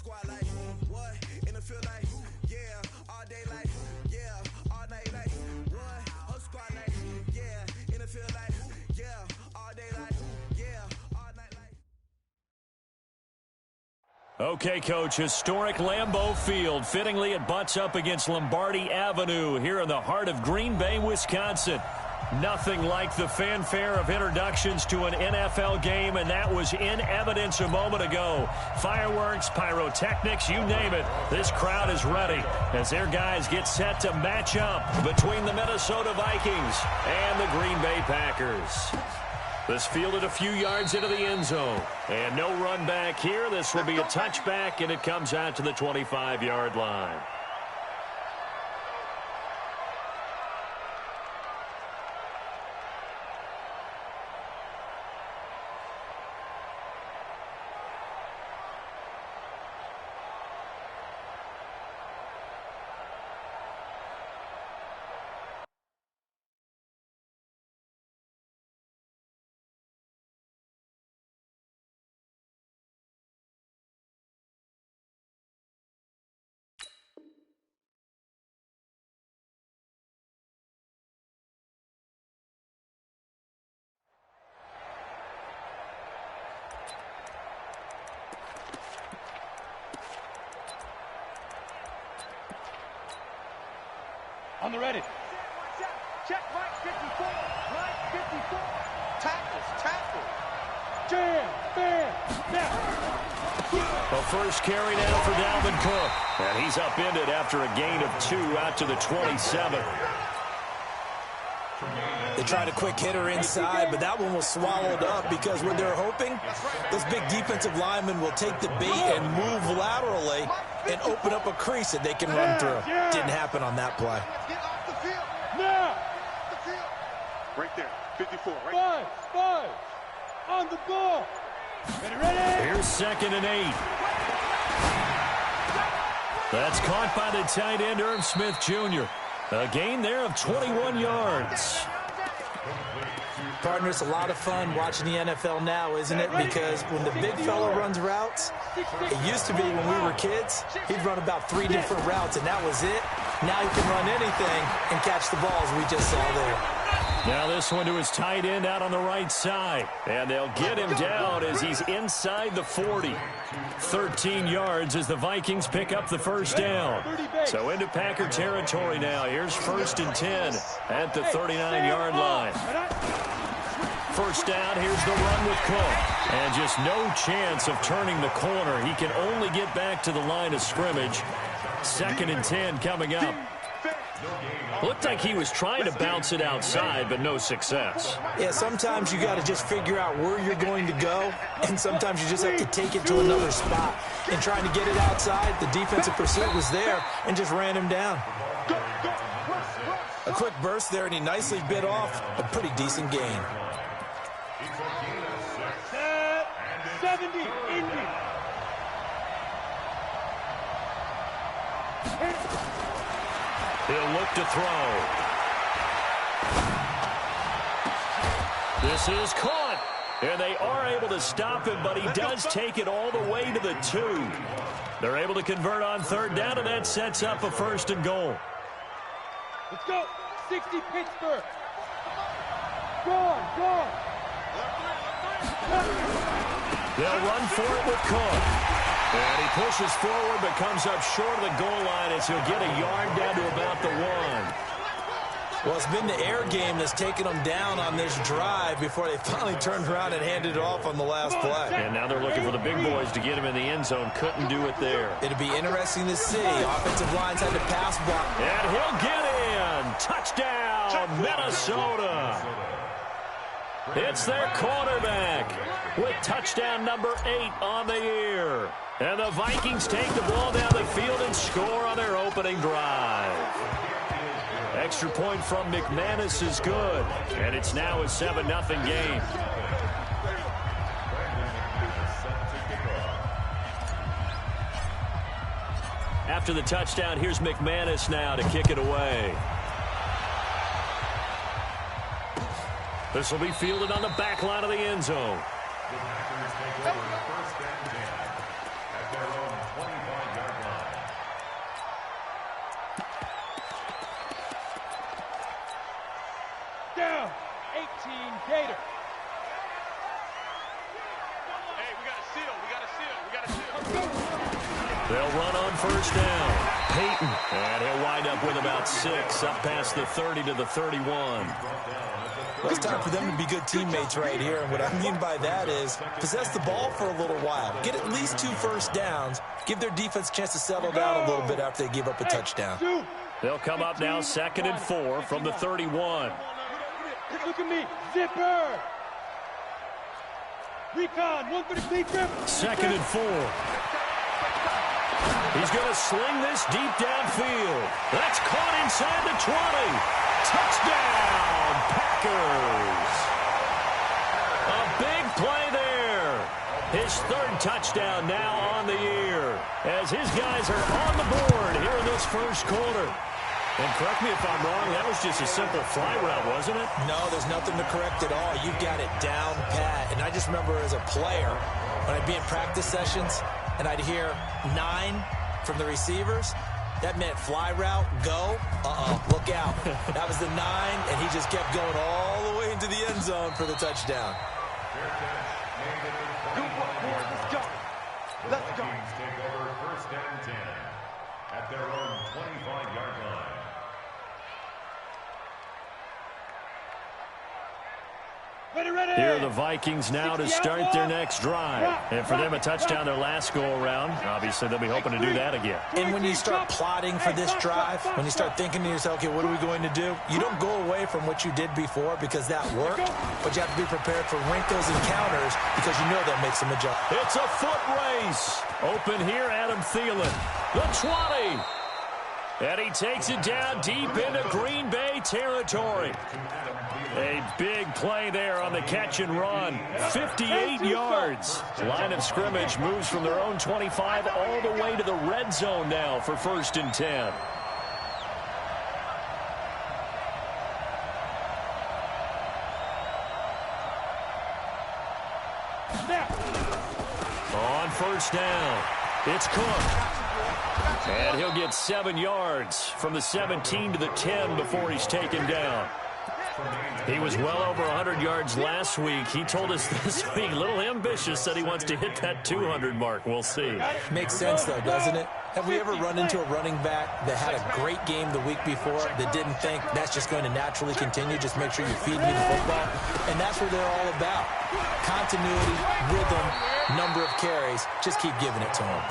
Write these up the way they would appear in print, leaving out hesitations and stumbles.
squad like what? In the field like yeah, all day like yeah, all night like what? Whole squad like yeah, in the field like yeah, all day like yeah, all night like. Okay, Coach, historic Lambeau Field. Fittingly, it butts up against Lombardi Avenue here in the heart of Green Bay, Wisconsin. Nothing like the fanfare of introductions to an NFL game, and that was in evidence a moment ago. Fireworks, pyrotechnics, you name it. This crowd is ready as their guys get set to match up between the Minnesota Vikings and the Green Bay Packers. This fielded a few yards into the end zone. And no run back here. This will be a touchback, and it comes out to the 25-yard line. On the ready. Check, right 54. Right 54. Tackles. Jam, bam, The first carry now for Dalvin Cook. And he's upended after a gain of 2 out to the 27. They tried a quick hitter inside, but that one was swallowed up because what they're hoping, those big defensive linemen will take the bait and move laterally and open up a crease that they can run through. Didn't happen on that play. Get off the field. Now. Right there. 54. Right. Five. On the ball. Ready. Here's 2nd and 8. That's caught by the tight end, Irv Smith Jr. A gain there of 21 yards. Partner, it's a lot of fun watching the NFL now, isn't it? Because when the big fella runs routes, it used to be when we were kids, he'd run about 3 different routes, and that was it. Now he can run anything and catch the balls we just saw there. Now this one to his tight end out on the right side. And they'll get him down as he's inside the 40. 13 yards as the Vikings pick up the first down. So into Packer territory now. Here's 1st and 10 at the 39-yard line. First down, here's the run with Cook. And just no chance of turning the corner. He can only get back to the line of scrimmage. 2nd and 10 coming up. Looked like he was trying to bounce it outside, but no success. Yeah, sometimes you got to just figure out where you're going to go, and sometimes you just have to take it to another spot. And trying to get it outside, the defensive pursuit was there and just ran him down. A quick burst there, and he nicely bit off a pretty decent gain. 70, Indy. He'll look to throw. This is caught. And they are able to stop him, but he does take it all the way to the 2. They're able to convert on 3rd down, and that sets up a 1st and goal. Let's go. 60 Pittsburgh. Go. They'll run for it with Cook. And he pushes forward but comes up short of the goal line as he'll get a yard down to about the 1. Well, it's been the air game that's taken them down on this drive before they finally turned around and handed it off on the last play. And now they're looking for the big boys to get him in the end zone. Couldn't do it there. It'll be interesting to see. Offensive lines had to pass block. And he'll get in. Touchdown, Minnesota. It's their quarterback with touchdown number 8 on the year. And the Vikings take the ball down the field and score on their opening drive. Extra point from McManus is good. And it's now a 7-0 game. After the touchdown, here's McManus now to kick it away. This will be fielded on the back line of the end zone. Gator. They'll run on first down. Peyton, and he'll wind up with about 6, up past the 30 to the 31. Well, it's time for them to be good teammates right here. And what I mean by that is possess the ball for a little while. Get at least 2 first downs. Give their defense a chance to settle down a little bit after they give up a touchdown. They'll come up now 2nd and 4 from the 31. Look at me. Zipper. Recon. 133 grip. 2nd and 4. He's going to sling this deep downfield. That's caught inside the 20. Touchdown, Packers. A big play there. His 3rd touchdown now on the year as his guys are on the board here in this first quarter. And correct me if I'm wrong, that was just a simple fly route, wasn't it? No, there's nothing to correct at all. You've got it down pat. And I just remember as a player, when I'd be in practice sessions and I'd hear 9 from the receivers, that meant fly route, go, look out. That was the 9, and he just kept going all the way into the end zone for the touchdown. Good work, boys. Let's go. Let's go. Teams take over 1st and 10 at their own 25-yard line. Ready. Here are the Vikings now to start their next drive. And for them, a touchdown their last go-around. Obviously, they'll be hoping to do that again. And when you start plotting for this drive, when you start thinking to yourself, okay, what are we going to do? You don't go away from what you did before because that worked, but you have to be prepared for wrinkles and counters because you know they'll make some adjustments. It's a foot race. Open here, Adam Thielen. The 20. And he takes it down deep into Green Bay territory. A big play there on the catch and run. 58 yards. Line of scrimmage moves from their own 25 all the way to the red zone now for 1st and 10. On first down, it's Cook. And he'll get 7 yards from the 17 to the 10 before he's taken down. He was well over 100 yards last week. He told us this week, a little ambitious, said he wants to hit that 200 mark. We'll see. Makes sense, though, doesn't it? Have we ever run into a running back that had a great game the week before that didn't think that's just going to naturally continue? Just make sure you feed me the football. And that's what they're all about. Continuity, rhythm, number of carries. Just keep giving it to him.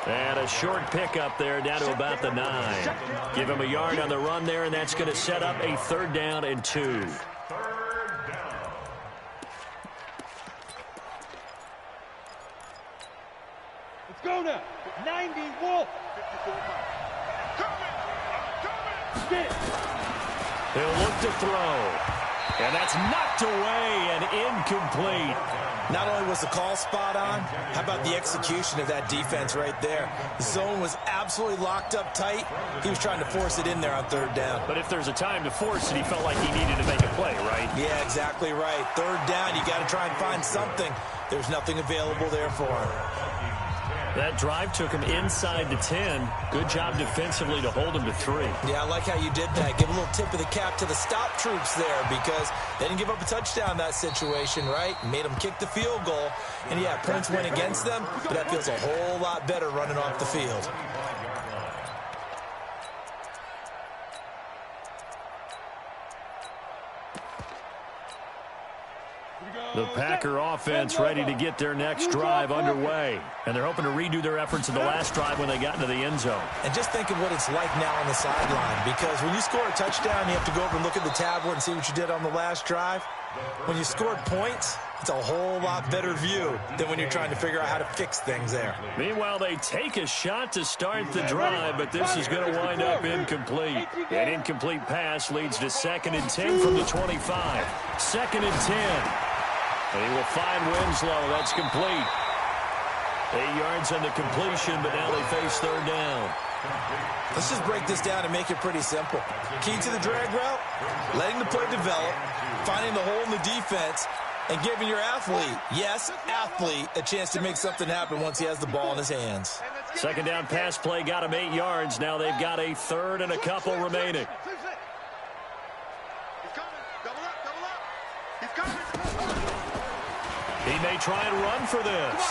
And a short pickup there down to about the 9. Give him a yard on the run there, and that's going to set up a 3rd down and 2. Let's go now. 90 Wolf. He'll look to throw. And that's knocked away and incomplete. Not only was the call spot on, how about the execution of that defense right there? The zone was absolutely locked up tight. He was trying to force it in there on 3rd down. But if there's a time to force it, he felt like he needed to make a play, right? Yeah, exactly right. 3rd down, you got to try and find something. There's nothing available there for him. That drive took him inside the 10. Good job defensively to hold him to 3. Yeah, I like how you did that. Give a little tip of the cap to the stop troops there because they didn't give up a touchdown in that situation, right? Made them kick the field goal. And, yeah, points went against them, but that feels a whole lot better running off the field. The Packer offense ready to get their next drive underway. And they're hoping to redo their efforts in the last drive when they got into the end zone. And just think of what it's like now on the sideline, because when you score a touchdown, you have to go over and look at the tablet and see what you did on the last drive. When you scored points, it's a whole lot better view than when you're trying to figure out how to fix things there. Meanwhile, they take a shot to start the drive, but this is going to wind up incomplete. An incomplete pass leads to 2nd and 10 from the 25. 2nd and 10. And he will find Winslow. That's complete. 8 yards on the completion, but now they face 3rd down. Let's just break this down and make it pretty simple. Key to the drag route, letting the play develop, finding the hole in the defense, and giving your athlete, yes, athlete, a chance to make something happen once he has the ball in his hands. 2nd down pass play got him 8 yards. Now they've got a 3rd and a couple remaining. He may try and run for this.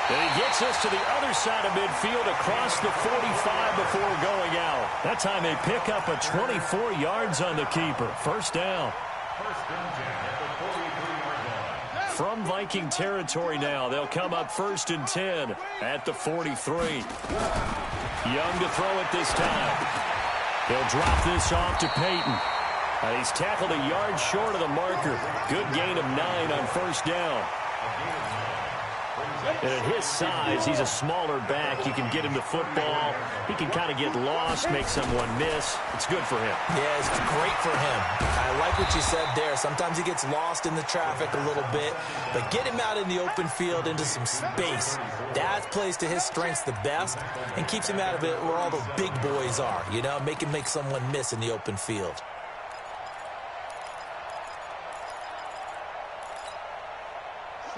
And he gets us to the other side of midfield across the 45 before going out. That time they pick up a 24 yards on the keeper. First down. From Viking territory now, they'll come up 1st and 10 at the 43. Young to throw it this time. He'll drop this off to Peyton. And he's tackled a yard short of the marker. Good gain of 9 on first down. And at his size, he's a smaller back. You can get him to football. He can kind of get lost, make someone miss. It's good for him. Yeah, it's great for him. I like what you said there. Sometimes he gets lost in the traffic a little bit, but get him out in the open field into some space. That plays to his strengths the best and keeps him out of it where all the big boys are, you know, make someone miss in the open field.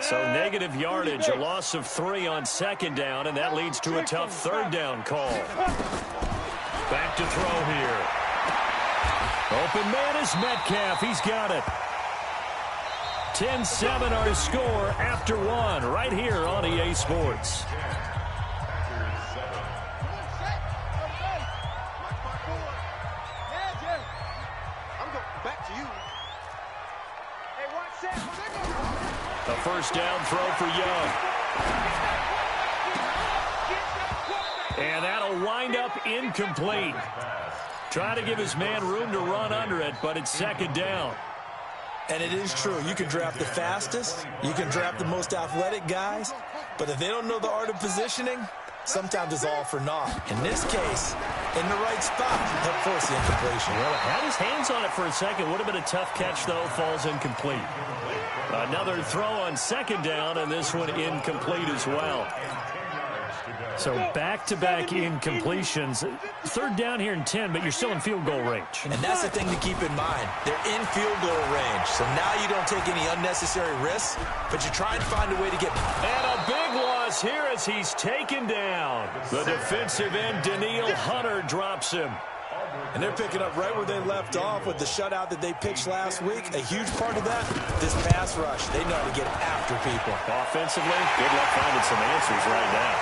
So negative yardage, a loss of 3 on 2nd down, and that leads to a tough 3rd down call. Back to throw here. Open man is Metcalf. He's got it. 10-7 our score after 1 right here on EA Sports. A first down throw for Young. And that'll wind up incomplete. Trying to give his man room to run under it, but it's 2nd down. And it is true. You can draft the fastest. You can draft the most athletic guys. But if they don't know the art of positioning, sometimes it's all for naught. In this case, in the right spot, help force the incompletion. Well, had his hands on it for a second. Would have been a tough catch, though. Falls incomplete. Another throw on 2nd down, and this one incomplete as well. So back-to-back incompletions. 3rd down here in 10, but you're still in field goal range. And that's the thing to keep in mind. They're in field goal range. So now you don't take any unnecessary risks, but you try and find a way to get... And a big loss here as he's taken down. The defensive end, Daniil Hunter, drops him. And they're picking up right where they left off with the shutout that they pitched last week. A huge part of that, this pass rush. They know how to get after people. Offensively, good luck finding some answers right now.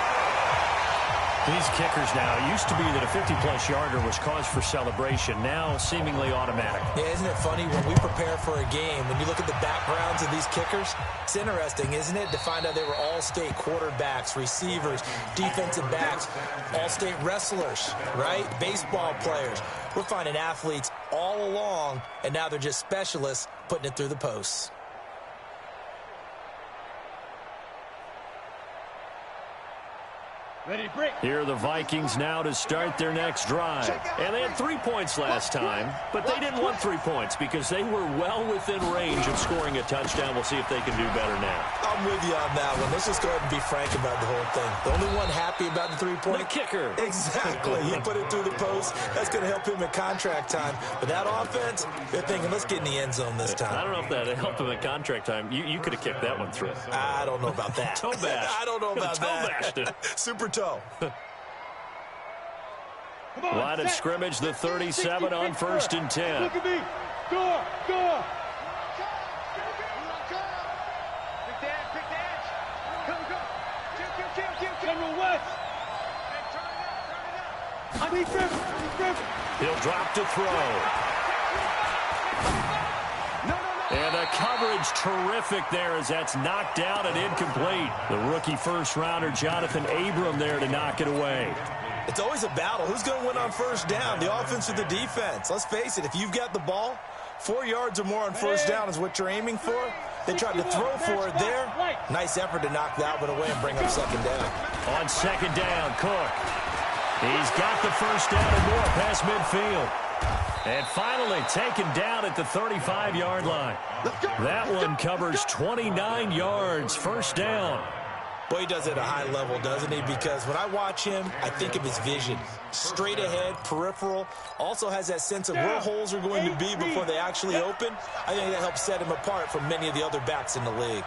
These kickers now, it used to be that a 50-plus yarder was cause for celebration. Now, seemingly automatic. Yeah, isn't it funny when we prepare for a game, when you look at the backgrounds of these kickers, it's interesting, isn't it, to find out they were all-state quarterbacks, receivers, defensive backs, all-state wrestlers, right? Baseball players. We're finding athletes all along, and now they're just specialists putting it through the posts. Here are the Vikings now to start their next drive. And they had 3 points last time, but they didn't want 3 points because they were well within range of scoring a touchdown. We'll see if they can do better now. I'm with you on that one. Let's just go ahead and be frank about the whole thing. The only one happy about the 3-point... The kicker. Exactly. He put it through the post. That's going to help him in contract time. But that offense, they're thinking, let's get in the end zone this time. I don't know if that helped him in contract time. You could have kicked that one through. I don't know about that. Toe bash. I don't know about toe bashed it. Super toe. Line of scrimmage, the 37 on 1st and 10. Look at me. Go. General West. He'll drop to throw. And the coverage terrific there as that's knocked down and incomplete. The rookie first-rounder Jonathan Abram there to knock it away. It's always a battle. Who's going to win on first down, the offense or the defense? Let's face it, if you've got the ball, 4 yards or more on first down is what you're aiming for. They tried to throw for it there. Nice effort to knock that one away and bring up 2nd down. On 2nd down, Cook. He's got the first down and more past midfield. And finally taken down at the 35-yard line. That one covers 29 yards, first down. Boy, he does it at a high level, doesn't he? Because when I watch him, I think of his vision. Straight ahead, peripheral. Also has that sense of where holes are going to be before they actually open. I think that helps set him apart from many of the other backs in the league.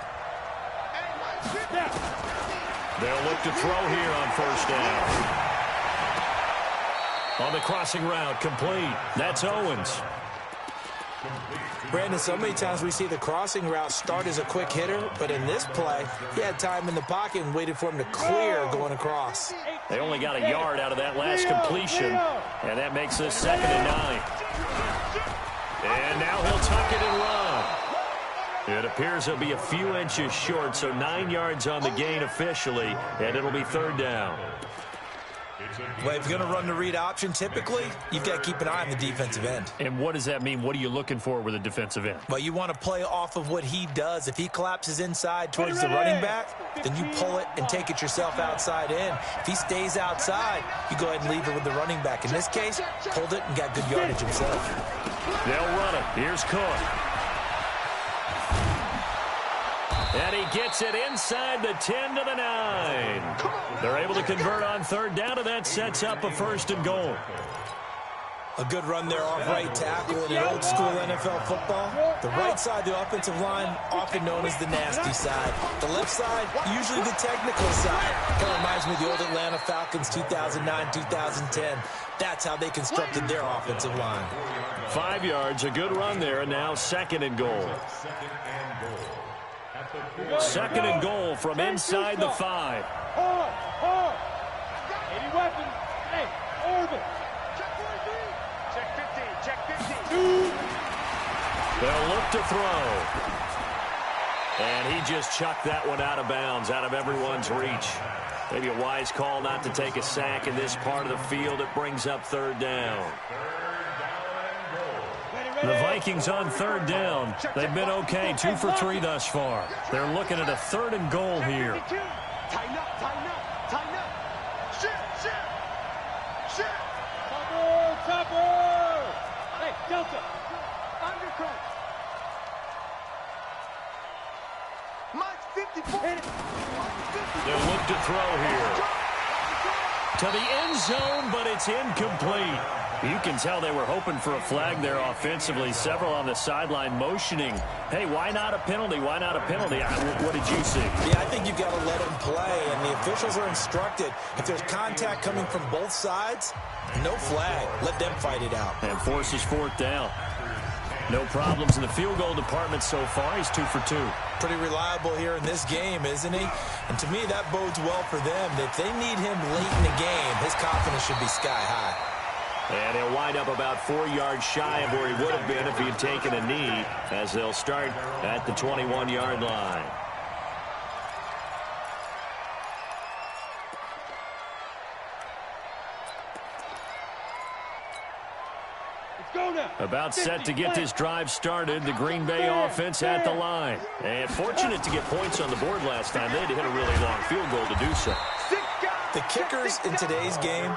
They'll look to throw here on first down. On the crossing route, complete. That's Owens. Brandon, so many times we see the crossing route start as a quick hitter, but in this play, he had time in the pocket and waited for him to clear going across. They only got a yard out of that last completion, and that makes this 2nd and 9. And now he'll tuck it and run. It appears he'll be a few inches short, so 9 yards on the gain officially, and it'll be 3rd down. Well, if you're going to run the read option, typically, you've got to keep an eye on the defensive end. And what does that mean? What are you looking for with a defensive end? Well, you want to play off of what he does. If he collapses inside towards the running back, then you pull it and take it yourself outside in. If he stays outside, you go ahead and leave it with the running back. In this case, pulled it and got good yardage himself. They'll run it. Here's Cook. And he gets it inside the 10 to the 9. They're able to convert on 3rd down, and that sets up a 1st and goal. A good run there off right tackle in old school NFL football. The right side, the offensive line, often known as the nasty side. The left side, usually the technical side. Kind of reminds me of the old Atlanta Falcons 2009, 2010. That's how they constructed their offensive line. 5 yards, a good run there, and now 2nd and goal. 2nd and goal from inside the 5. Any weapons? Hey, orbit. Check 15. They'll look to throw. And he just chucked that one out of bounds, out of everyone's reach. Maybe a wise call not to take a sack in this part of the field. It brings up 3rd down. The Vikings on 3rd down. They've been okay, 2 for 3 thus far. They're looking at a 3rd and goal here. Tighten up. Shit. Topper. Hey, Delta. Undercut. Mike 54. They'll look to throw here. To the end zone, but it's incomplete. You can tell they were hoping for a flag there offensively. Several on the sideline motioning. Hey, why not a penalty? Why not a penalty? What did you see? Yeah, I think you've got to let them play, and the officials are instructed. If there's contact coming from both sides, no flag. Let them fight it out. And forces 4th down. No problems in the field goal department so far. He's 2 for 2. Pretty reliable here in this game, isn't he? And to me, that bodes well for them. If they need him late in the game, his confidence should be sky high. And he'll wind up about 4 yards shy of where he would have been if he had taken a knee, as they'll start at the 21-yard line. About set to get this drive started. The Green Bay offense at the line. And fortunate to get points on the board last time. They had to hit a really long field goal to do so. The kickers in today's game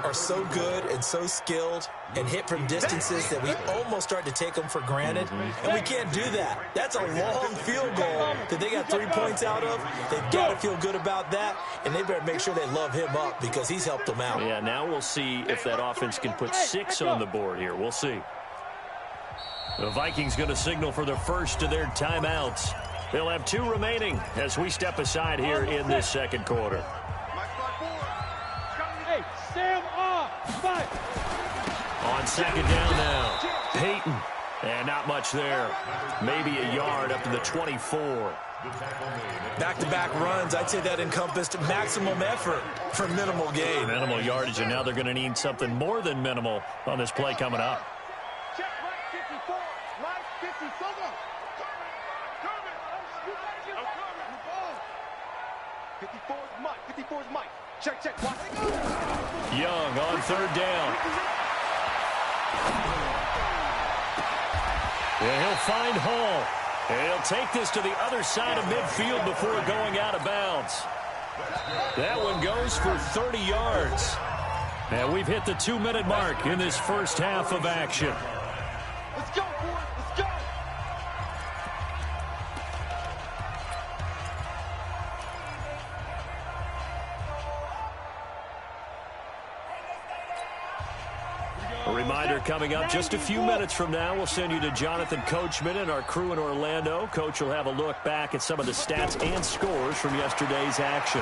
are so good and so skilled and hit from distances that we almost start to take them for granted. And we can't do that. That's a long field goal that they got 3 points out of. They've got to feel good about that, and they better make sure they love him up because he's helped them out. Yeah, now we'll see if that offense can put 6 on the board here. We'll see. The Vikings going to signal for the first of their timeouts. They'll have 2 remaining as we step aside here in this 2nd quarter. On 2nd down now, Peyton. And not much there. Maybe a yard up to the 24. Back-to-back runs, I'd say that encompassed maximum effort for minimal gain. Minimal yardage, and now they're going to need something more than minimal on this play coming up. Check Mike 54. Mike 54. Coming. 54 is Mike. 54 is Mike. Check. Watch. Young on 3rd down. And he'll find Hall. And he'll take this to the other side of midfield before going out of bounds. That one goes for 30 yards. And we've hit the 2-minute mark in this first half of action. Let's go, boys. Let's go. A reminder coming up just a few minutes from now, we'll send you to Jonathan Coachman and our crew in Orlando. Coach will have a look back at some of the stats and scores from yesterday's action.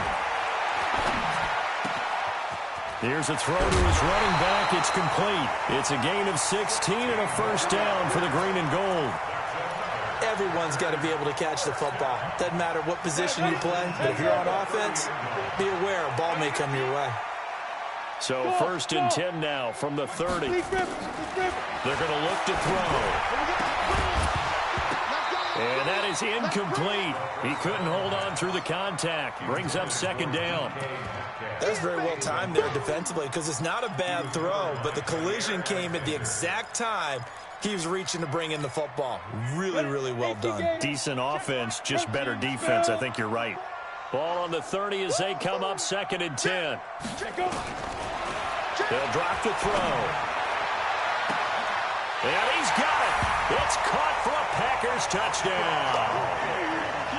Here's a throw to his running back. It's complete. It's a gain of 16 and a first down for the green and gold. Everyone's got to be able to catch the football. Doesn't matter what position you play, but if you're on offense, be aware a ball may come your way. So first and 10 now from the 30. They're going to look to throw. And that is incomplete. He couldn't hold on through the contact. Brings up second down. That was very well timed there defensively because it's not a bad throw, but the collision came at the exact time he was reaching to bring in the football. Really, really well done. Decent offense, just better defense. I think you're right. Ball on the 30 as they come up second and 10. They'll drop the throw. And he's got it. It's caught for a Packers touchdown.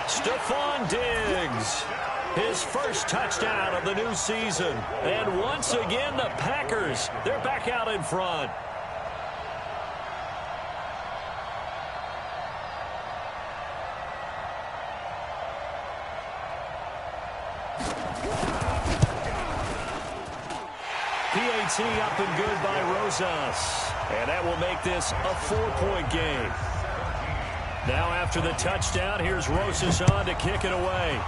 Stephon Diggs, his first touchdown of the new season. And once again, the Packers, they're back out in front. PAT up and good by Rosas. And that will make this a 4-point game. Now after the touchdown, here's Rosas on to kick it away.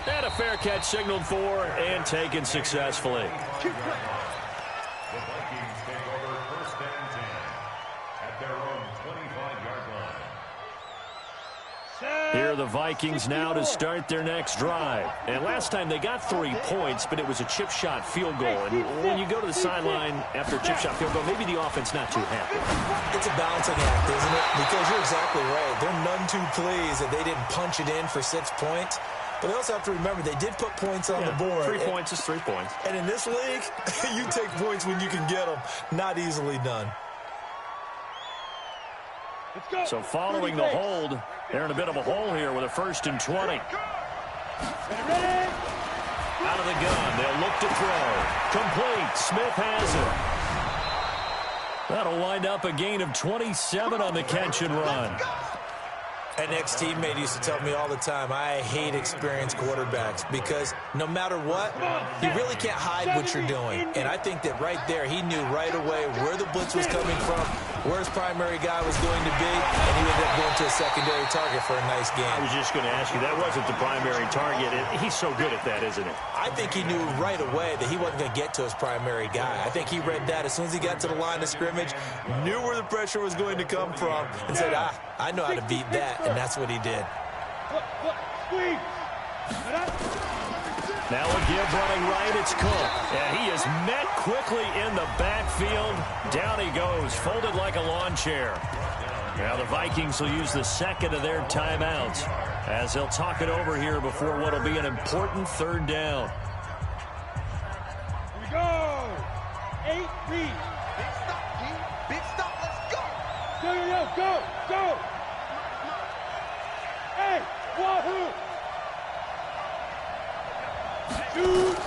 And a fair catch signaled for and taken successfully. The Vikings take over first and 10 at their own 25-yard line. Here are the Vikings now to start their next drive. And last time they got 3 points, but it was a chip shot field goal. And when you go to the sideline after a chip shot field goal, maybe the offense not too happy. It's a balancing act, isn't it? Because you're exactly right. They're none too pleased that they didn't punch it in for 6 points. But they also have to remember they did put points on the board. 3 points is 3 points. And in this league, you take points when you can get them. Not easily done. So following the hold, they're in a bit of a hole here with a first and 20. Out of the gun, they'll look to throw. Complete. Smith has it. That'll wind up a gain of 27 on the catch and run. An ex-teammate used to tell me all the time, I hate experienced quarterbacks because no matter what, you really can't hide what you're doing. And I think that right there, he knew right away where the blitz was coming from, where his primary guy was going to be, and he ended up going to a secondary target for a nice game. I was just going to ask you, that wasn't the primary target. He's so good at that, isn't he? I think he knew right away that he wasn't going to get to his primary guy. I think he read that as soon as he got to the line of scrimmage, knew where the pressure was going to come from, and said, I know how to beat that. And that's what he did. Now a give running right, it's Cook. And he is met quickly in the backfield. Down he goes, folded like a lawn chair. Now the Vikings will use the second of their timeouts as they'll talk it over here before what will be an important third down. Here we go. 8 feet. Big stop, G. Big stop. Let's go. Go. Go. Hey, wahoo! Shoot!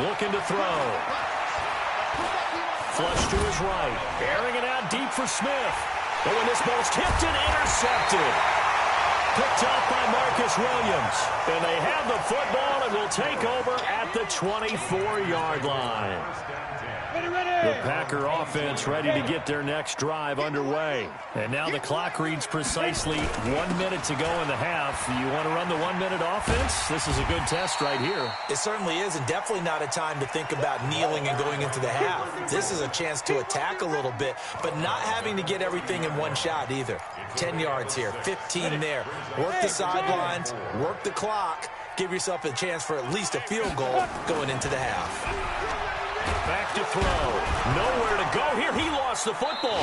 Looking to throw. Flush to his right. Airing it out deep for Smith. But when this ball's tipped and intercepted. Picked off by Marcus Williams. And they have the football and will take over at the 24-yard line. The Packer offense ready to get their next drive underway. And now the clock reads precisely 1 minute to go in the half. You want to run the 1 minute offense? This is a good test right here. It certainly is, and definitely not a time to think about kneeling and going into the half. This is a chance to attack a little bit, but not having to get everything in one shot either. 10 yards here, 15 there. Work the sidelines, work the clock, give yourself a chance for at least a field goal going into the half. Back to throw. Nowhere to go here. He lost the football.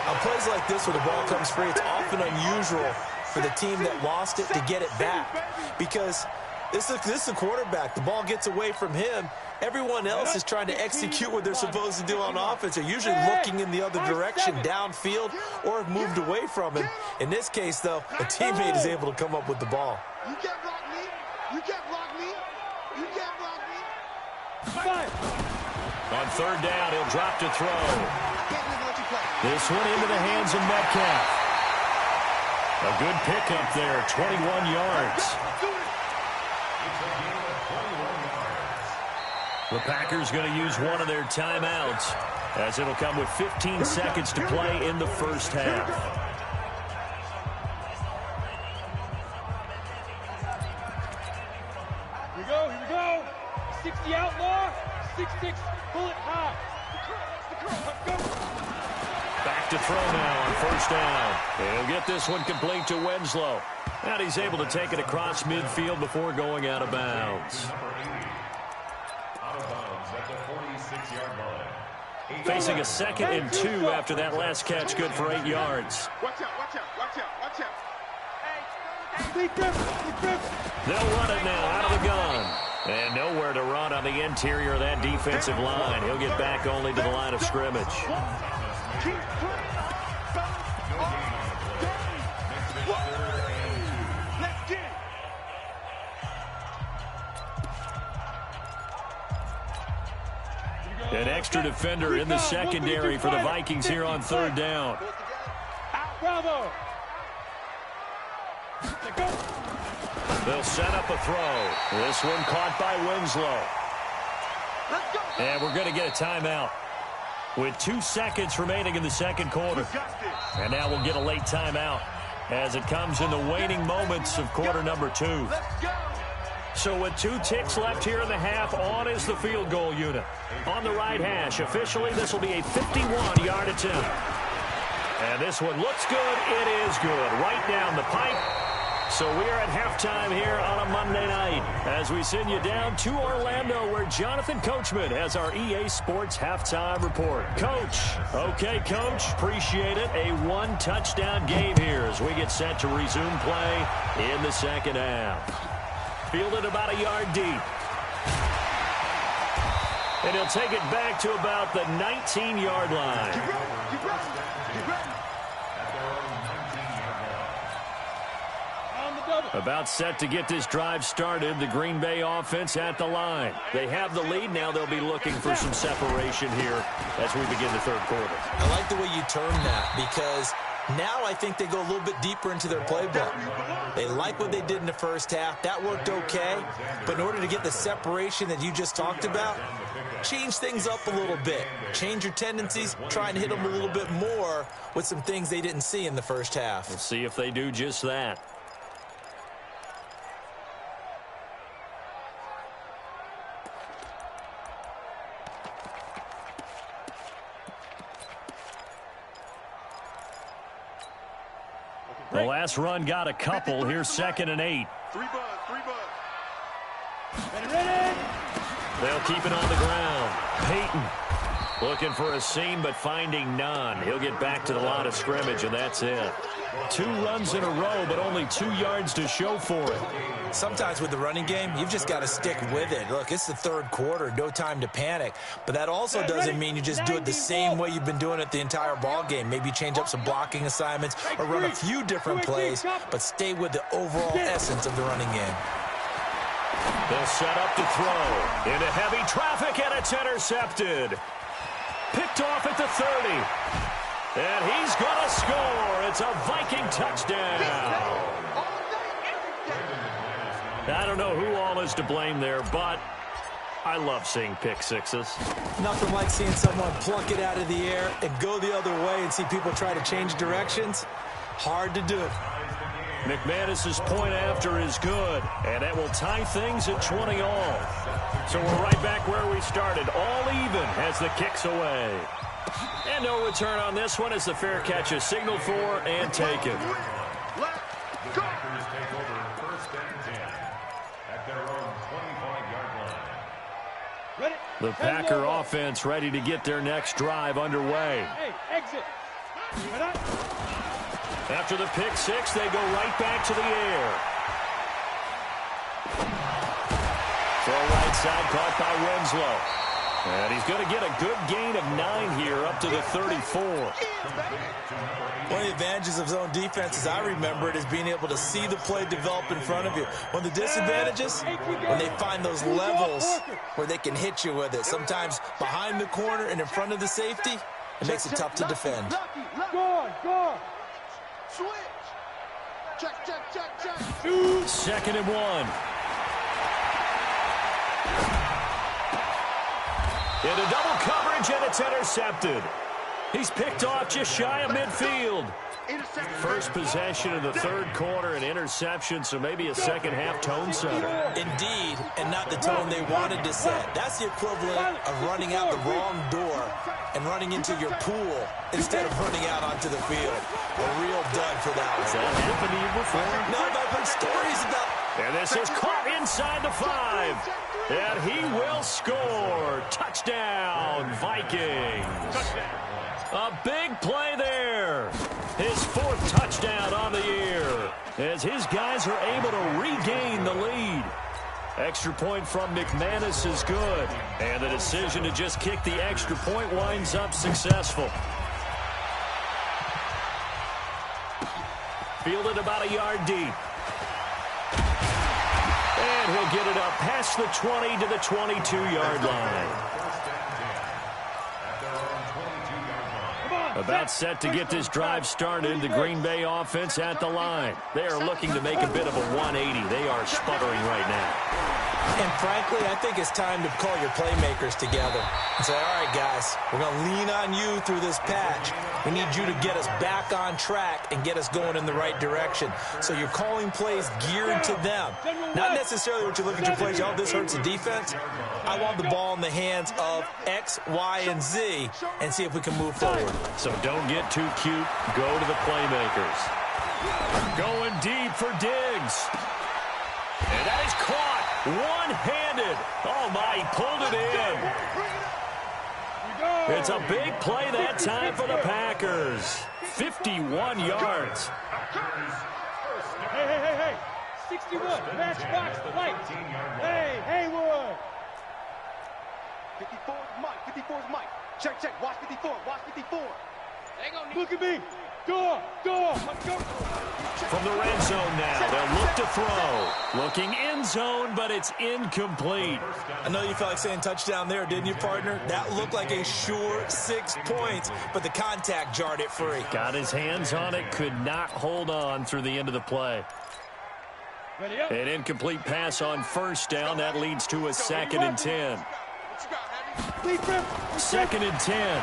On plays like this where the ball comes free, it's often unusual for the team that lost it to get it back because this is a quarterback. The ball gets away from him. Everyone else is trying to execute what they're supposed to do on offense. They're usually looking in the other direction, downfield, or have moved away from him. In this case, though, a teammate is able to come up with the ball. You can't block me. You can't block me. You can't block me. On third down, he'll drop to throw. This one into the hands of Metcalf. A good pickup there, 21 yards. The Packers going to use one of their timeouts, as it'll come with 15 seconds to play in the first half. Here we go. 60 outlaw, 6-6, bullet high. Back to throw now on first down. He'll get this one complete to Winslow. And he's able to take it across midfield before going out of bounds. Out of bounds at the 46-yard line. Facing a 2nd and 2 after that last catch, good for 8 yards. Watch out. They'll run it now out of the gun. And nowhere to run on the interior of that defensive line. He'll get back only to the line of scrimmage. An extra defender in the secondary for the Vikings here on third down. Bravo. They'll set up a throw. This one caught by Winslow. And we're going to get a timeout with 2 seconds remaining in the second quarter. And now we'll get a late timeout as it comes in the waning moments of quarter number 2. So with 2 ticks left here in the half, on is the field goal unit. On the right hash, officially this will be a 51-yard attempt. And this one looks good. It is good. Right down the pipe. So we are at halftime here on a Monday night as we send you down to Orlando where Jonathan Coachman has our EA Sports halftime report. Coach. Okay, Coach. Appreciate it. A 1-touchdown game here as we get set to resume play in the second half. Fielded about a yard deep. And he'll take it back to about the 19-yard line. About set to get this drive started. The Green Bay offense at the line. They have the lead. Now they'll be looking for some separation here as we begin the third quarter. I like the way you term that because now I think they go a little bit deeper into their playbook. They like what they did in the first half. That worked okay. But in order to get the separation that you just talked about, change things up a little bit. Change your tendencies. Try and hit them a little bit more with some things they didn't see in the first half. We'll see if they do just that. The last run got a couple. Here's 2nd and 8. 3 bud. They'll keep it on the ground. Peyton looking for a seam but finding none. He'll get back to the line of scrimmage, and that's it. 2 runs in a row, but only 2 yards to show for it. Sometimes with the running game, you've just got to stick with it. Look, it's the third quarter, no time to panic. But that also doesn't mean you just do it the same way you've been doing it the entire ball game. Maybe change up some blocking assignments or run a few different plays, but stay with the overall essence of the running game. They'll set up to throw. Into heavy traffic, and it's intercepted. Picked off at the 30. And he's going to score. It's a Viking touchdown. I don't know who all is to blame there, but I love seeing pick sixes. Nothing like seeing someone pluck it out of the air and go the other way and see people try to change directions. Hard to do. McManus's point after is good, and that will tie things at 20 all. So we're right back where we started, all even as the kick's away. And no return on this one as the fair catch is signaled for and taken. The Packer offense ready to get their next drive underway. Hey, exit. After the pick six, they go right back to the air. Throw right side caught by Winslow. And he's going to get a good gain of 9 here up to the 34. One of the advantages of zone defense, as I remember it, is being able to see the play develop in front of you. One of the disadvantages, when they find those levels where they can hit you with it. Sometimes behind the corner and in front of the safety, it makes it tough to defend. Go. Switch. Check. 2nd and 1. Into double coverage, and it's intercepted. He's picked off just shy of midfield. First possession of the third quarter, an interception, so maybe a second-half tone setter. Indeed, and not the tone they wanted to set. That's the equivalent of running out the wrong door and running into your pool instead of running out onto the field. A real dud for that one. Has that happened to you before? No, but I've heard stories about... And this is caught inside the 5. And he will score. Touchdown, Vikings. A big play there. His 4th touchdown on the year as his guys are able to regain the lead. Extra point from McManus is good. And the decision to just kick the extra point winds up successful. Fielded about a yard deep. And he'll get it up past the 20 to the 22-yard line. About set to get this drive started. The Green Bay offense at the line. They are looking to make a bit of a 180. They are sputtering right now. And frankly, I think it's time to call your playmakers together and say, all right, guys, we're going to lean on you through this patch. We need you to get us back on track and get us going in the right direction. So you're calling plays geared to them. Not necessarily what you look at your plays, oh, this hurts the defense. I want the ball in the hands of X, Y, and Z and see if we can move forward. So don't get too cute. Go to the playmakers. Going deep for Diggs. And that is caught. One-handed. Oh, my, he pulled it in. It's a big play that time for the Packers. 51 yards. Hey. 61. Matchbox light. Hey, Haywood. 54 is Mike. 54 is Mike. Check. Watch 54. Watch 54. Look at me. Door. Let's go. From the red zone now, they'll look to throw. Looking end zone, but it's incomplete. I know you felt like saying touchdown there, didn't you, partner? That looked like a sure 6 points, but the contact jarred it free. Got his hands on it, could not hold on through the end of the play. An incomplete pass on first down. That leads to a 2nd and 10. 2nd and 10.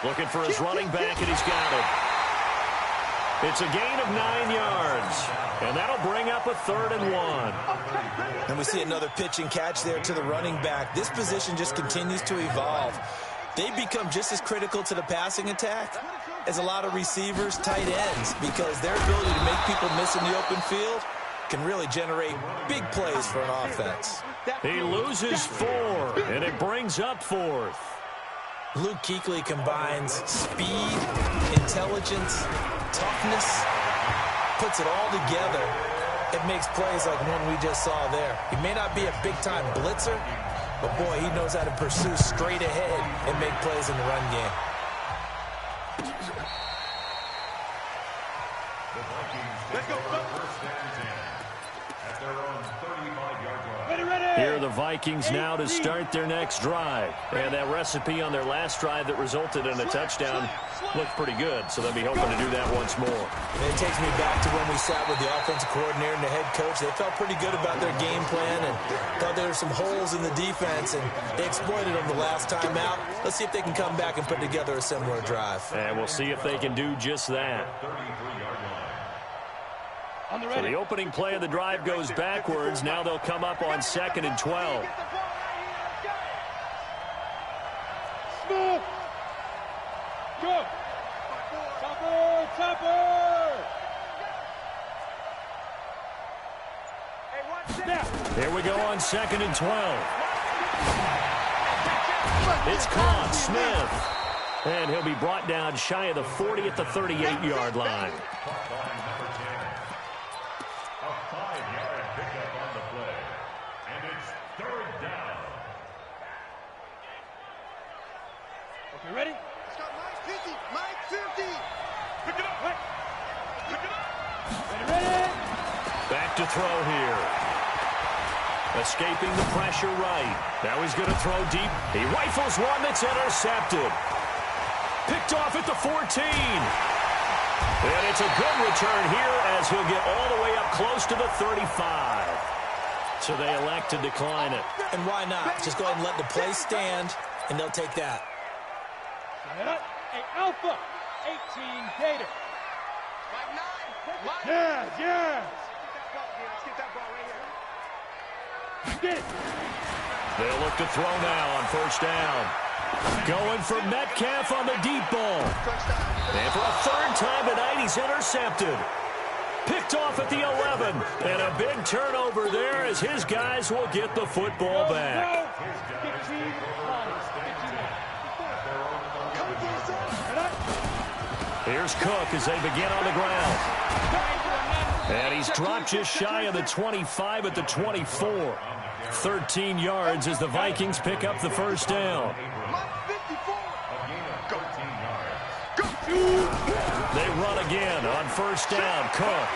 Looking for his running back, and he's got it. It's a gain of 9 yards, and that'll bring up a 3rd and 1. And we see another pitch and catch there to the running back. This position just continues to evolve. They become just as critical to the passing attack as a lot of receivers, tight ends, because their ability to make people miss in the open field can really generate big plays for an offense. He loses 4, and it brings up 4th. Luke Kuechly combines speed, intelligence, toughness, puts it all together. It makes plays like one we just saw there. He may not be a big-time blitzer, but, boy, he knows how to pursue straight ahead and make plays in the run game. Let's go. At their own 35-yard line. Here are the Vikings now to start their next drive. And that recipe on their last drive that resulted in a touchdown looked pretty good, so they'll be hoping to do that once more. And it takes me back to when we sat with the offensive coordinator and the head coach. They felt pretty good about their game plan and thought there were some holes in the defense, and they exploited them the last time out. Let's see if they can come back and put together a similar drive. And we'll see if they can do just that. So the opening play of the drive goes backwards. Now they'll come up on 2nd and 12. Smith. Go. Topper. Here we go on 2nd and 12. It's caught. Smith. And he'll be brought down shy of the 40 at the 38-yard line. You ready? Mike 50. Pick it up. Ready? Back to throw here. Escaping the pressure right. Now he's going to throw deep. He rifles one that's intercepted. Picked off at the 14. And it's a good return here as he'll get all the way up close to the 35. So they elect to decline it. And why not? Just go ahead and let the play stand, and they'll take that. Alpha, 18 Gator. Yes, yes. Get that ball right here. Get it. They'll look to throw now on first down. Going for Metcalf on the deep ball. And for a third time tonight, he's intercepted. Picked off at the 11. And a big turnover there as his guys will get the football back. Here's Cook as they begin on the ground. And he's dropped just shy of the 25 at the 24. 13 yards as the Vikings pick up the first down. They run again on first down. Cook.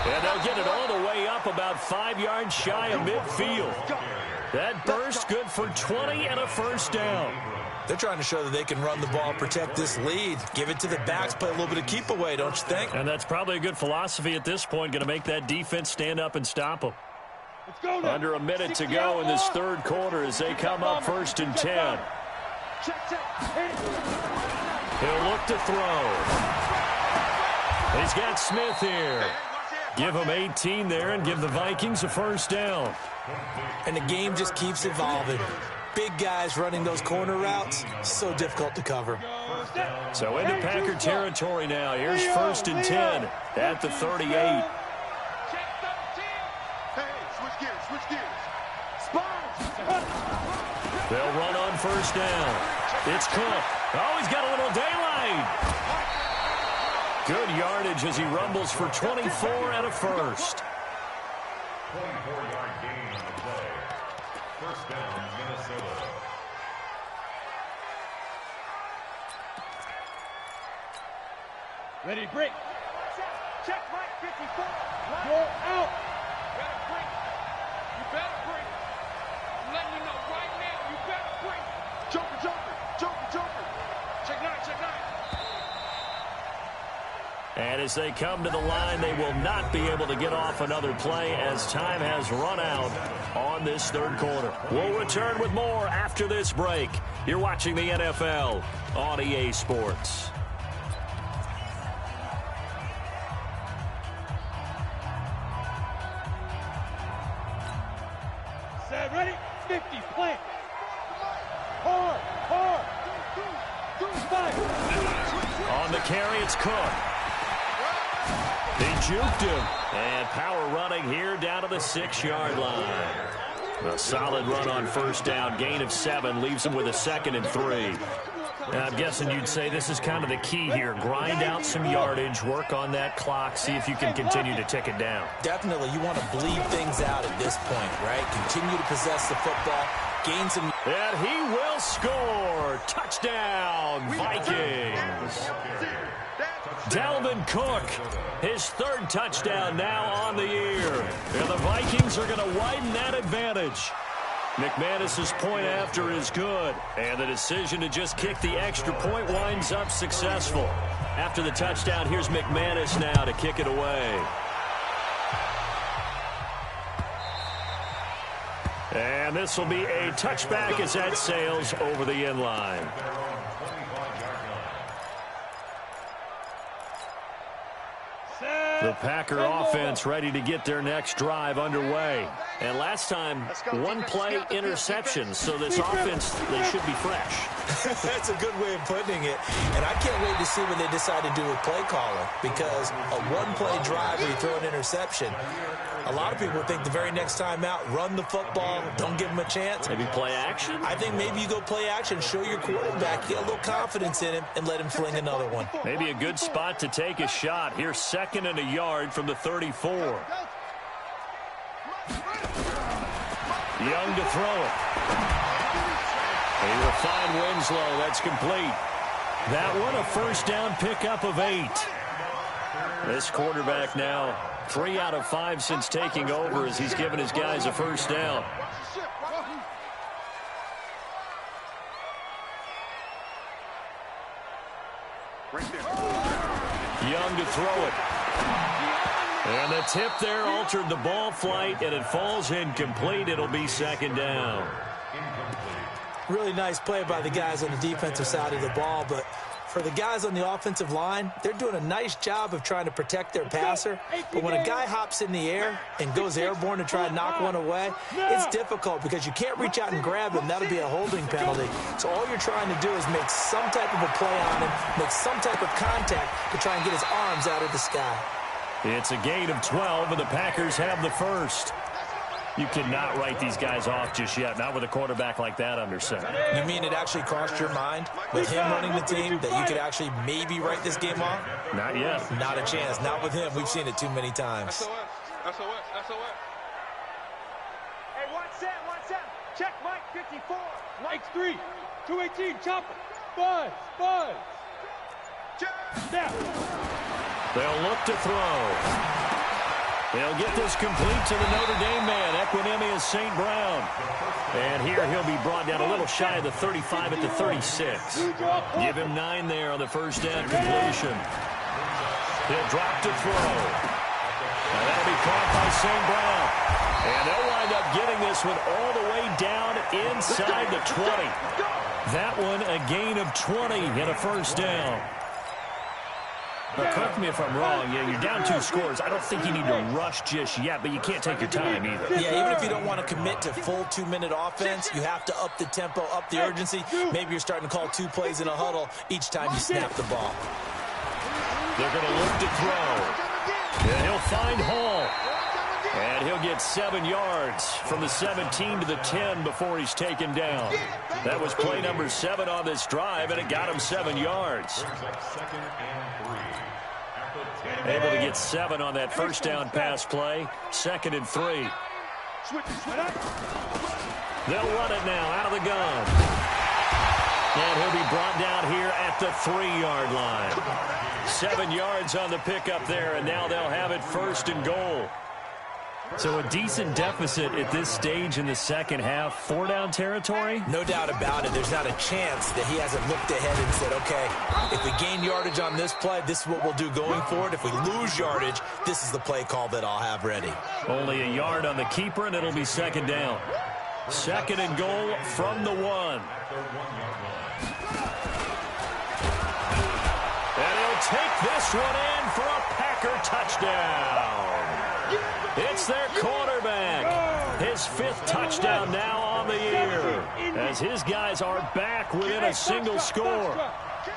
And they'll get it all the way up about 5 yards shy of midfield. That burst good for 20 and a first down. They're trying to show that they can run the ball, protect this lead. Give it to the backs, play a little bit of keep away, don't you think? And that's probably a good philosophy at this point, going to make that defense stand up and stop them. Under a minute to go in this third quarter as they come up first and 10. He'll look to throw. He's got Smith here. Give him 18 there and give the Vikings a first down. And the game just keeps evolving. Big guys running those corner routes, so difficult to cover. So into Packer territory now. Here's first and 10 at the 38. Hey, switch gears. They'll run on first down. It's Cook. Oh, he's got a little daylight. Good yardage as he rumbles for 24 and a first. 24-yard gain on the play. First down, Minnesota. Ready to break. Check, Mike, 54. Go out. Better break. You better break. I'm letting you know right now, you better break. Joker. Check nine. And as they come to the line, they will not be able to get off another play as time has run out on this third quarter. We'll return with more after this break. You're watching the NFL on EA Sports. Set, ready? 50, plant. Hard. Five. On the carry, it's Cook. They juked him. And power running here down to the 6-yard line. A solid run on first down. Gain of 7 leaves him with a 2nd and 3. And I'm guessing you'd say this is kind of the key here. Grind out some yardage, work on that clock, see if you can continue to tick it down. Definitely, you want to bleed things out at this point, right? Continue to possess the football, gain some... And he will score. Touchdown, Vikings. Dalvin Cook, his 3rd touchdown now on the year. And the Vikings are going to widen that advantage. McManus's point after is good. And the decision to just kick the extra point winds up successful. After the touchdown, here's McManus now to kick it away. And this will be a touchback as that sails over the end line. The Packer offense ready to get their next drive underway. And last time, one play interception. So this offense, they should be fresh. That's a good way of putting it. And I can't wait to see what they decide to do with play calling. Because a one-play drive where you throw an interception, a lot of people think the very next time out, run the football, don't give them a chance. Maybe play action? I think maybe you go play action, show your quarterback, get a little confidence in him, and let him fling another one. Maybe a good spot to take a shot. Here's 2nd and a yard from the 34. Young to throw it. He will find Winslow. That's complete. That one a first down pickup of 8. This quarterback now 3 out of 5 since taking over as he's given his guys a first down. Young to throw it. And the tip there altered the ball flight, and it falls incomplete. It'll be second down. Really nice play by the guys on the defensive side of the ball, but for the guys on the offensive line, they're doing a nice job of trying to protect their passer. But when a guy hops in the air and goes airborne to try and knock one away, it's difficult because you can't reach out and grab him. That'll be a holding penalty. So all you're trying to do is make some type of a play on him, make some type of contact to try and get his arms out of the sky. It's a gain of 12, and the Packers have the first. You cannot write these guys off just yet, not with a quarterback like that under center. You mean it actually crossed your mind with him running the team that you could actually maybe write this game off? Not yet. Not a chance. Not with him. We've seen it too many times. SOS. Hey, watch that. Check Mike 54. Mike 3, 218, chopper. 5. Snap. They'll look to throw. They'll get this complete to the Notre Dame man, Equinemius St. Brown. And here he'll be brought down a little shy of the 35 at the 36. Give him 9 there on the first down completion. He'll drop to throw. And that'll be caught by St. Brown. And they'll wind up getting this one all the way down inside the 20. That one a gain of 20 and a first down. Now, correct me if I'm wrong. Yeah, you're down 2 scores. I don't think you need to rush just yet, but you can't take your time either. Yeah, even if you don't want to commit to full 2-minute offense, you have to up the tempo, up the urgency. Maybe you're starting to call 2 plays in a huddle each time you snap the ball. They're going to look to throw. And he'll find Hall. And he'll get 7 yards from the 17 to the 10 before he's taken down. That was play number 7 on this drive, and it got him 7 yards. Able to get 7 on that first down pass play. 2nd and 3. They'll run it now out of the gun. And he'll be brought down here at the 3-yard line. 7 yards on the pickup there, and now they'll have it 1st and goal. So a decent deficit at this stage in the second half. 4-down territory? No doubt about it. There's not a chance that he hasn't looked ahead and said, okay, if we gain yardage on this play, this is what we'll do going forward. If we lose yardage, this is the play call that I'll have ready. Only a yard on the keeper, and it'll be 2nd down. 2nd and goal from the 1. And he'll take this one in for a Packer touchdown. It's their quarterback. His 5th touchdown now on the year, as his guys are back within a single score.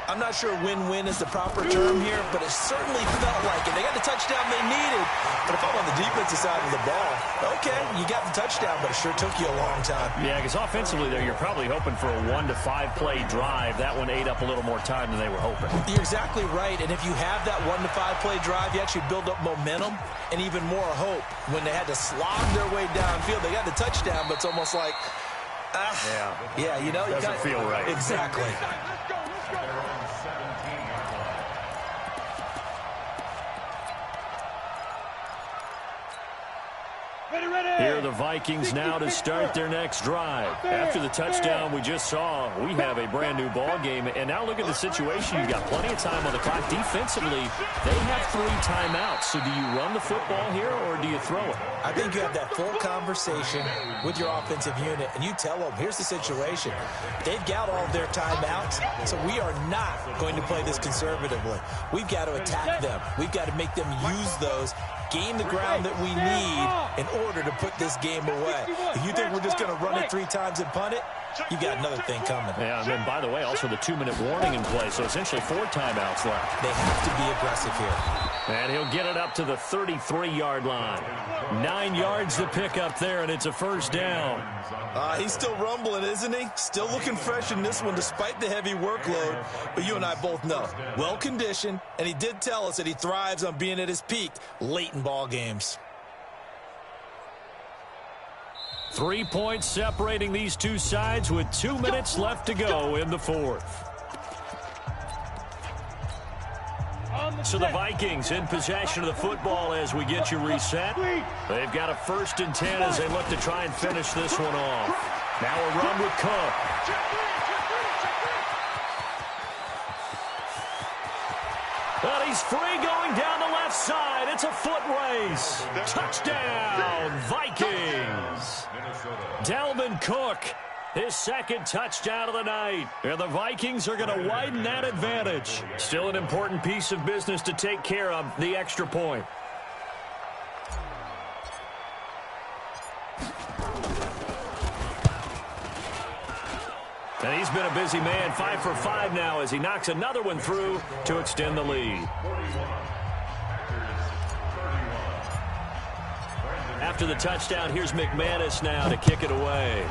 I'm not sure win-win is the proper term here, but it certainly felt like it. They got the touchdown they needed, but if I'm on the defensive side of the ball, okay, you got the touchdown, but it sure took you a long time. Yeah, because offensively there, you're probably hoping for a 1 to 5 play drive. That one ate up a little more time than they were hoping. You're exactly right, and if you have that 1 to 5 play drive, you actually build up momentum and even more hope. When they had to slog their way downfield, they got the touchdown, but it's almost like, yeah, you know, doesn't feel right. Exactly. Here are the Vikings now to start their next drive. After the touchdown we just saw, we have a brand new ball game. And now look at the situation. You've got plenty of time on the clock. Defensively, they have 3 timeouts. So do you run the football here or do you throw it? I think you have that full conversation with your offensive unit, and you tell them, here's the situation. They've got all of their timeouts, so we are not going to play this conservatively. We've got to attack them. We've got to make them use those, gain the ground that we need in order to put this game away. If you think we're just going to run it 3 times and punt it, you got another thing coming. Yeah, and then, by the way, also the 2-minute warning in play, so essentially 4 timeouts left. They have to be aggressive here. And he'll get it up to the 33-yard line. 9 yards to pick up there, and it's a first down. He's still rumbling, isn't he? Still looking fresh in this one despite the heavy workload. But you and I both know, well-conditioned, and he did tell us that he thrives on being at his peak late in ball games. 3 points separating these two sides with 2 minutes left to go in the 4th. So the Vikings in possession of the football as we get you reset. They've got a 1st and 10 as they look to try and finish this one off. Now a run with Cook. But he's free going down the left side. It's It's a foot race. Touchdown, Vikings. Dalvin Cook, his second touchdown of the night. And the Vikings are going to widen that advantage. Still an important piece of business to take care of, the extra point. And he's been a busy man, 5 for 5 now as he knocks another one through to extend the lead. After the touchdown, here's McManus now to kick it away.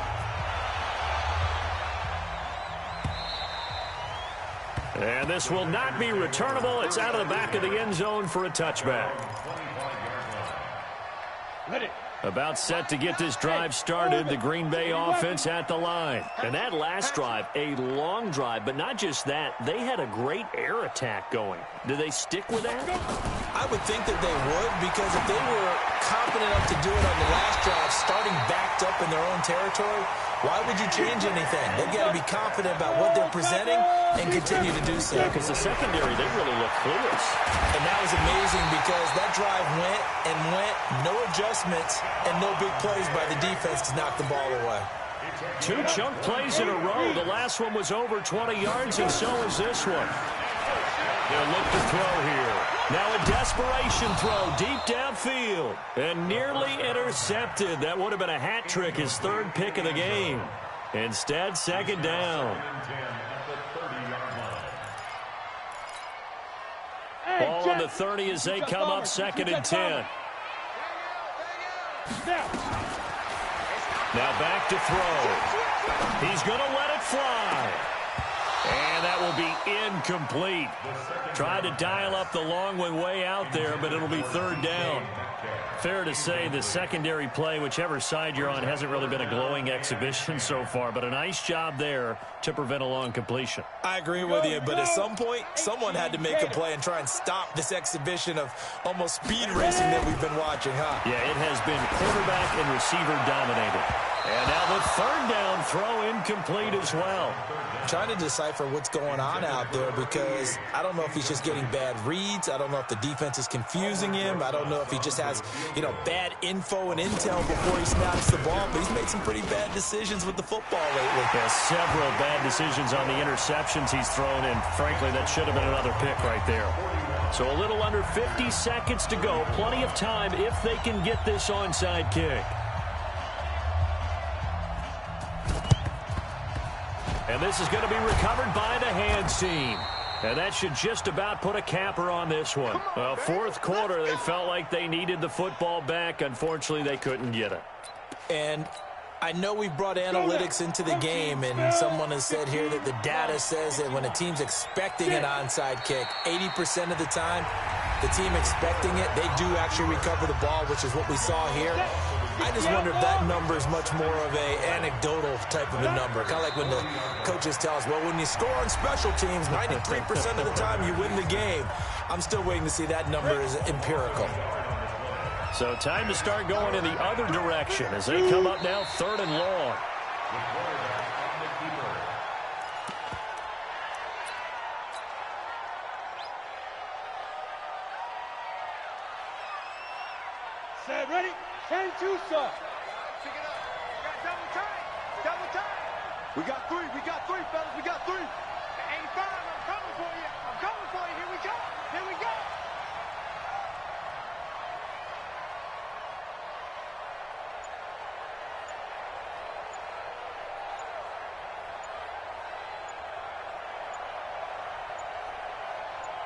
And this will not be returnable. It's out of the back of the end zone for a touchback. About set to get this drive started, the Green Bay offense at the line. And that last drive, a long drive, but not just that, they had a great air attack going. Do they stick with that? I would think that they would, because if they were confident enough to do it on the last drive, starting backed up in their own territory, why would you change anything? They've got to be confident about what they're presenting and continue to do so. Yeah, because the secondary, they really look clueless. And that was amazing because that drive went and went, no adjustments, and no big plays by the defense to knock the ball away. 2 chunk plays in a row. The last one was over 20 yards, and so is this one. They'll look to throw here. Now a desperation throw deep downfield. And nearly intercepted. That would have been a hat trick, his 3rd pick of the game. Instead, 2nd down. Ball on the 30 as they come up 2nd and 10. Now back to throw. He's going to let it fly. And that will be incomplete. Tried to dial up the long one way out there, but it'll be 3rd down. Fair to say the secondary play, whichever side you're on, hasn't really been a glowing exhibition so far, but a nice job there to prevent a long completion. I agree with you, but at some point, someone had to make a play and try and stop this exhibition of almost speed racing that we've been watching, huh? Yeah, it has been quarterback and receiver dominated. And now the 3rd down throw incomplete as well. I'm trying to decipher what's going on out there because I don't know if he's just getting bad reads. I don't know if the defense is confusing him. I don't know if he just has, bad info and intel before he snaps the ball. But he's made some pretty bad decisions with the football lately. Yeah, several bad decisions on the interceptions he's thrown, and frankly, that should have been another pick right there. So a little under 50 seconds to go. Plenty of time if they can get this onside kick. And this is going to be recovered by the hands team. And that should just about put a capper on this one. Well, 4th quarter, they felt like they needed the football back. Unfortunately, they couldn't get it. And I know we've brought analytics into the game, and someone has said here that the data says that when a team's expecting an onside kick, 80% of the time, the team expecting it, they do actually recover the ball, which is what we saw here. I just wonder if that number is much more of a anecdotal type of a number. Kind of like when the coaches tell us, well, when you score on special teams, 93% of the time you win the game. I'm still waiting to see that number is empirical. So time to start going in the other direction as they come up now 3rd and long. Set, ready? 10-2, sir. Pick it up. We got double time. Double time. We got 3. We got 3, fellas. We got 3. 85. I'm coming for you. I'm coming for you. Here we go. Here we go.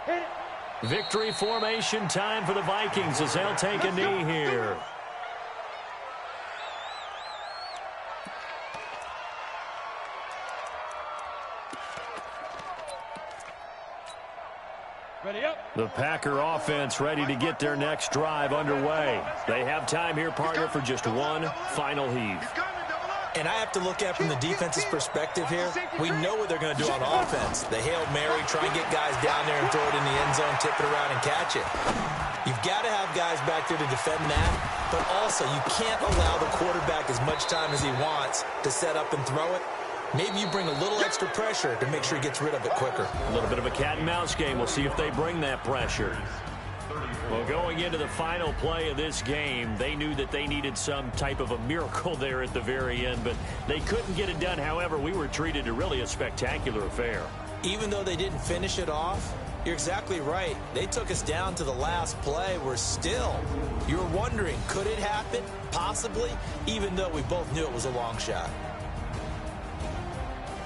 Hit it. Victory formation time for the Vikings as they'll take a knee here. Ready up. The Packer offense ready to get their next drive underway. They have time here, partner, for just one final heave. And I have to look at from the defense's perspective here. We know what they're going to do on offense. The Hail Mary, try and get guys down there and throw it in the end zone, tip it around and catch it. You've got to have guys back there to defend that, but also you can't allow the quarterback as much time as he wants to set up and throw it. Maybe you bring a little extra pressure to make sure he gets rid of it quicker. A little bit of a cat and mouse game. We'll see if they bring that pressure. Well, going into the final play of this game, they knew that they needed some type of a miracle there at the very end, but they couldn't get it done. However, we were treated to really a spectacular affair. Even though they didn't finish it off, you're exactly right. They took us down to the last play. We're still, you're wondering, could it happen? Possibly, even though we both knew it was a long shot.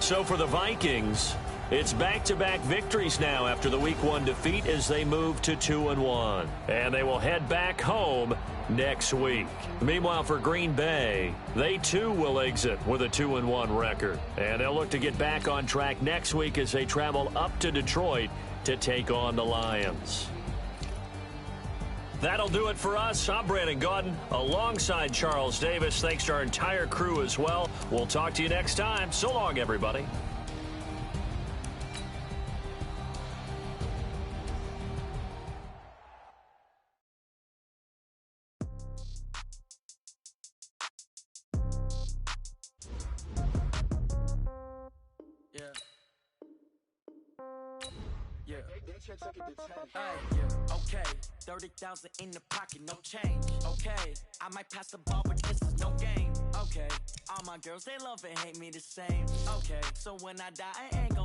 So for the Vikings, it's back-to-back victories now after the Week 1 defeat as they move to 2-1. And they will head back home next week. Meanwhile, for Green Bay, they too will exit with a 2-1 record. And they'll look to get back on track next week as they travel up to Detroit to take on the Lions. That'll do it for us. I'm Brandon Gaudin alongside Charles Davis. Thanks to our entire crew as well. We'll talk to you next time. So long, everybody. Okay, 30,000 in the pocket, no change. Okay, I might pass the ball, but this is no game. Okay, all my girls, they love and hate me the same. Okay, so when I die, I ain't gonna